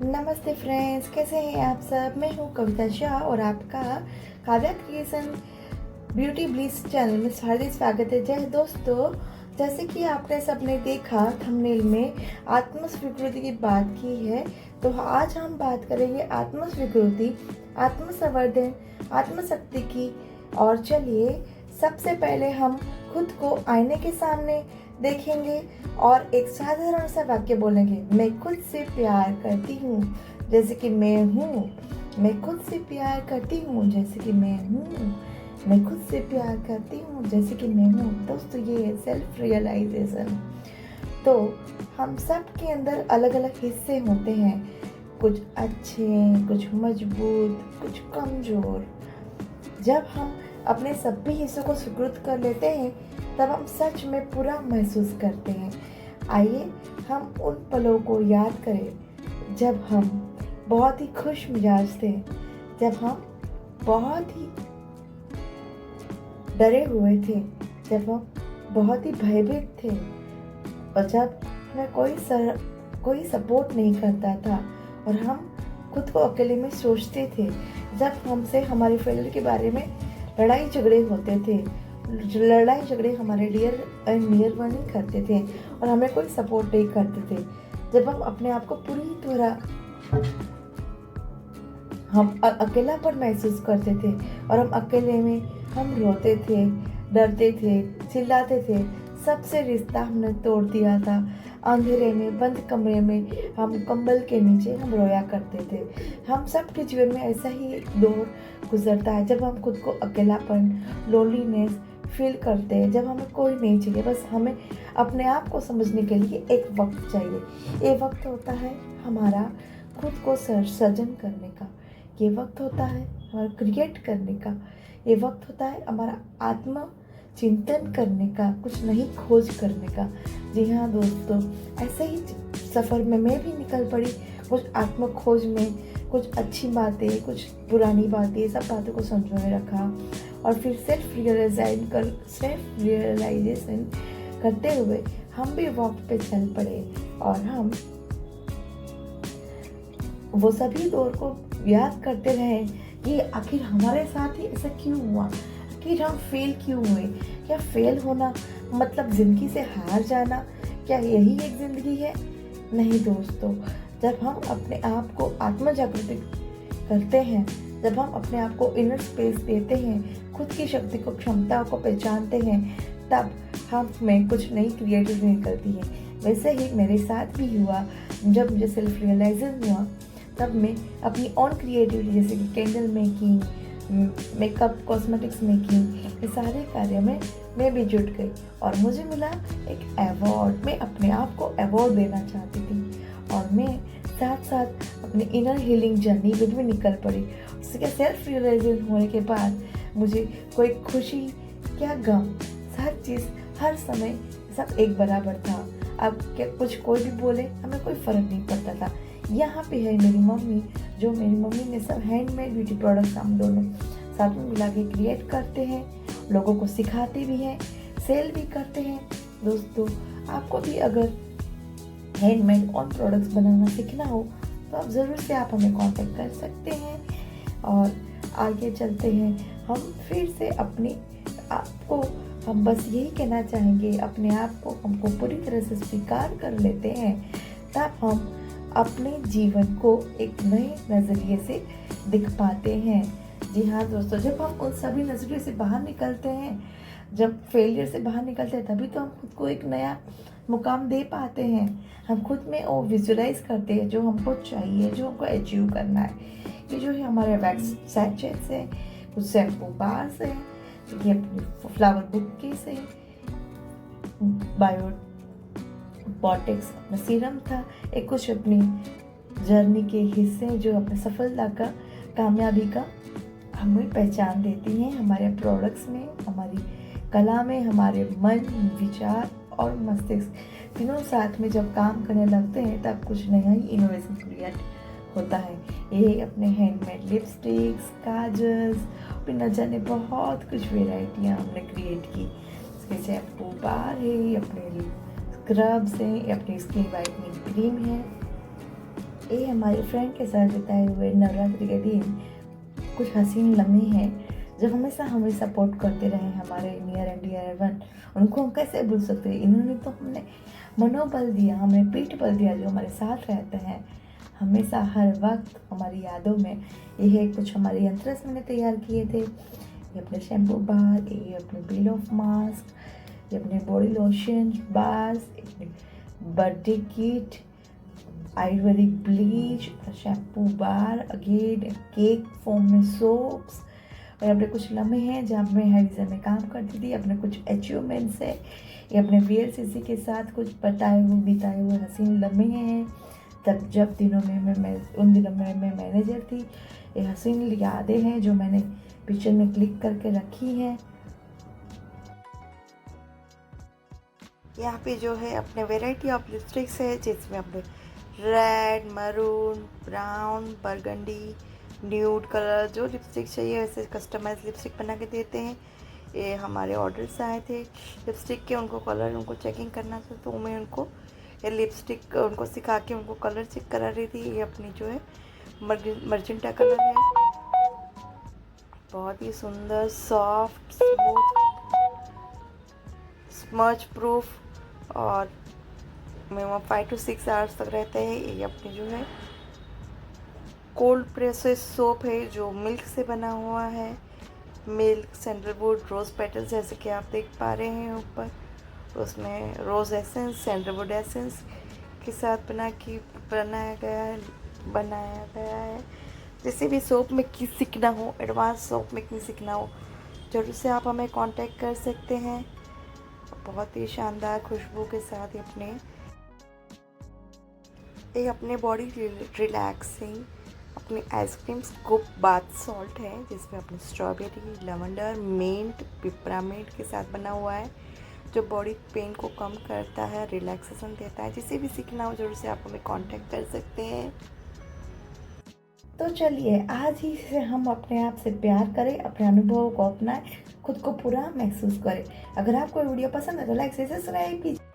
नमस्ते फ्रेंड्स, कैसे हैं आप सब। मैं हूं कविता शाह और आपका Kavya creation beauty bliss channel में हार्दिक स्वागत है। जय दोस्तों, जैसे कि आपने सबने देखा थंबनेल में आत्म स्वीकृति की बात की है, तो आज हम बात करेंगे आत्म स्वीकृति, आत्म संवर्धन, आत्मशक्ति की। और चलिए, सबसे पहले हम खुद को आईने के सामने देखेंगे और एक साधारण सा वाक्य बोलेंगे, मैं खुद से प्यार करती हूँ जैसे कि मैं हूँ। मैं खुद से प्यार करती हूँ जैसे कि मैं हूँ। मैं खुद से प्यार करती हूँ जैसे कि मैं हूँ। दोस्तों, ये है सेल्फ रियलाइजेशन। तो हम सब के अंदर अलग अलग हिस्से होते हैं, कुछ अच्छे, कुछ मजबूत, कुछ कमजोर। जब हम अपने सभी हिस्सों को स्वीकृत कर लेते हैं, तब हम सच में पूरा महसूस करते हैं। आइए हम उन पलों को याद करें जब हम बहुत ही खुश मिजाज थे, जब हम बहुत ही डरे हुए थे, जब हम बहुत ही भयभीत थे और जब हमें कोई सपोर्ट नहीं करता था और हम खुद को अकेले में सोचते थे, जब हमसे हमारे फेलियर के बारे में लड़ाई झगड़े होते थे, लड़ाई झगड़े हमारे डियर एंड नियर वन ही करते थे और हमें कोई सपोर्ट नहीं करते थे। जब हम अपने आप को पूरी तरह हम अकेलापन महसूस करते थे और हम अकेले में हम रोते थे, डरते थे, चिल्लाते थे, सबसे रिश्ता हमने तोड़ दिया था। अंधेरे में बंद कमरे में हम कंबल के नीचे हम रोया करते थे। हम सब के जीवन में ऐसा ही दौर गुजरता है जब हम खुद को अकेलापन, लोनलीनेस फील करते हैं, जब हमें कोई नहीं चाहिए, बस हमें अपने आप को समझने के लिए एक वक्त चाहिए। ये वक्त होता है हमारा खुद को सृजन करने का, ये वक्त होता है हमारा क्रिएट करने का, ये वक्त होता है हमारा आत्म चिंतन करने का, कुछ नई खोज करने का। जी हाँ दोस्तों, ऐसे ही सफ़र में मैं भी निकल पड़ी, कुछ आत्म खोज में, कुछ अच्छी बातें, कुछ पुरानी बातें, सब बातों को संजोए रखा और फिर सेल्फ रियलाइजेशन करते हुए हम भी वॉक पे चल पड़े और हम वो सभी दौर को याद करते रहे कि आखिर हमारे साथ ही ऐसा क्यों हुआ, आखिर हम फेल क्यों हुए। क्या फेल होना मतलब ज़िंदगी से हार जाना? क्या यही एक ज़िंदगी है? नहीं दोस्तों, जब हम अपने आप को आत्म जागृति करते हैं, जब हम अपने आप को इनर स्पेस देते हैं, खुद की शक्ति को, क्षमताओं को पहचानते हैं, तब हम में कुछ नई क्रिएटिविटी निकलती है। वैसे ही मेरे साथ भी हुआ। जब मुझे सेल्फ रियलाइजेशन हुआ, तब मैं अपनी ऑन क्रिएटिविटी जैसे कि candle making, makeup, cosmetics making, ये सारे कार्य में मैं भी जुट गई और मुझे मिला एक अवार्ड। मैं अपने आप को अवार्ड देना चाहती थी और मैं साथ साथ अपनी इनर हीलिंग जर्नी में भी निकल पड़ी। उसके सेल्फ रियलाइजेशन होने के बाद मुझे कोई खुशी, क्या गम, हर चीज़, हर समय सब एक बराबर था। अब क्या कुछ कोई भी बोले, हमें कोई फ़र्क नहीं पड़ता था। यहाँ पे है मेरी मम्मी, जो मेरी मम्मी ने सब हैंडमेड ब्यूटी प्रोडक्ट्स हम दोनों साथ में मिला के क्रिएट करते हैं, लोगों को सिखाते भी हैं, सेल भी करते हैं। दोस्तों, आपको भी अगर हैंडमेड ऑन प्रोडक्ट्स बनाना सीखना हो तो आप ज़रूर से आप हमें कांटेक्ट कर सकते हैं। और आगे चलते हैं, हम फिर से अपने आप को, हम बस यही कहना चाहेंगे, अपने आप को हमको पूरी तरह से स्वीकार कर लेते हैं, तब हम अपने जीवन को एक नए नज़रिए से दिख पाते हैं। जी हाँ दोस्तों, जब हम उन सभी नज़रिए से बाहर निकलते हैं, जब फेलियर से बाहर निकलते हैं, तभी तो हम खुद को एक नया मुकाम दे पाते हैं। हम खुद में वो विजुलाइज करते हैं जो हमको चाहिए, जो हमको अचीव करना है। ये जो है हमारे वैक्स सैचेट्स हैं, कुछ शैम्पू बार्स हैं, ये अपनी फ्लावर बुकेस हैं, बायोटिक्स अपना सीरम था, एक कुछ अपनी जर्नी के हिस्से जो अपने सफलता का, कामयाबी का हमें पहचान देती हैं हमारे प्रोडक्ट्स में, हमारी कला में, हमारे मन, विचार और मस्तिष्क तीनों साथ में जब काम करने लगते हैं, तब कुछ नया ही इनोवेशन क्रिएट होता है। ये अपने हैंडमेड लिपस्टिक्स, काजल्स, फिर न जाने बहुत कुछ वेराइटियाँ हमने क्रिएट की। इसके शैम्पू बार है, अपने स्क्रब्स हैं, अपनी स्किन वाइटनिंग क्रीम है, ये हमारे फ्रेंड के साथ बिताए हुए नवरात्रि के दिन कुछ हसीन लम्हे हैं जो हमेशा हमें सपोर्ट करते रहे, हमारे नियर एंड डियर वन। उनको हम कैसे भूल सकते हैं? इन्होंने तो हमें मनोबल दिया, हमें पीठ बल दिया, जो हमारे साथ रहते हैं हमेशा हर वक्त हमारी यादों में। ये है कुछ हमारे यंत्रस मैंने तैयार किए थे। ये अपने शैम्पू बार, ये अपने पील ऑफ मास्क, ये अपने बॉडी लोशन बार्स, अपने birthday kit, Ayurvedic bleach, shampoo bar, again cake form में सोप्स। और अपने कुछ लम्हे हैं जहाँ मैं हेरिजन में काम करती थी, अपने कुछ अचीवमेंट्स है। ये अपने VLCC के साथ कुछ बिताए हुए हसीन लम्हे हैं, तब जब दिनों में मैं उन दिनों में मैं मैनेजर थी। ये हसीन यादें हैं जो मैंने पिक्चर में क्लिक करके रखी हैं। यहाँ पे जो है अपने वैरायटी ऑफ लिपस्टिक्स है, जिसमें अपने red, maroon, brown, burgundy, nude colour, जो लिपस्टिक चाहिए वैसे कस्टमाइज लिपस्टिक बना के देते हैं। ये हमारे ऑर्डर्स आए थे लिपस्टिक के, उनको कलर उनको चेकिंग करना था, तो मैं उनको ये लिपस्टिक उनको सिखा के उनको कलर चेक करा रही थी। ये अपनी जो है मर्जेंटा कलर है, बहुत ही सुंदर, सॉफ्ट, स्मूथ, स्मच प्रूफ और मिनिमम 5 to 6 आवर्स तक रहते हैं। ये अपनी जो है कोल्ड प्रेसेस सोप है जो मिल्क से बना हुआ है, मिल्क, सैंडलवुड, रोज़ पेटल्स, जैसे कि आप देख पा रहे हैं ऊपर। उसमें रोज़ एसेंस, सैंडलवुड एसेंस के साथ बनाया गया है। जैसे भी सोप मेकिंग सीखना हो, एडवांस सोप मेकिंग सीखना हो, जरूर से आप हमें कांटेक्ट कर सकते हैं। बहुत ही शानदार खुशबू के साथ ये अपने बॉडी रिलैक्सिंग अपनी आइसक्रीम स्कूप बाथ सॉल्ट है, जिसमें अपने स्ट्रॉबेरी, लवेंडर, मिंट, पिपरामिंट के साथ बना हुआ है, जो बॉडी पेन को कम करता है, रिलैक्सेशन देता है। जिसे भी सीखना हो जरूर से आप हमें कांटेक्ट कर सकते हैं। तो चलिए आज ही से हम अपने आप से प्यार करें, अपने अनुभवों को अपनाएं, खुद को पूरा महसूस करें। अगर आपको वीडियो पसंद है तो लाइक से सब्सक्राइब कीजिए।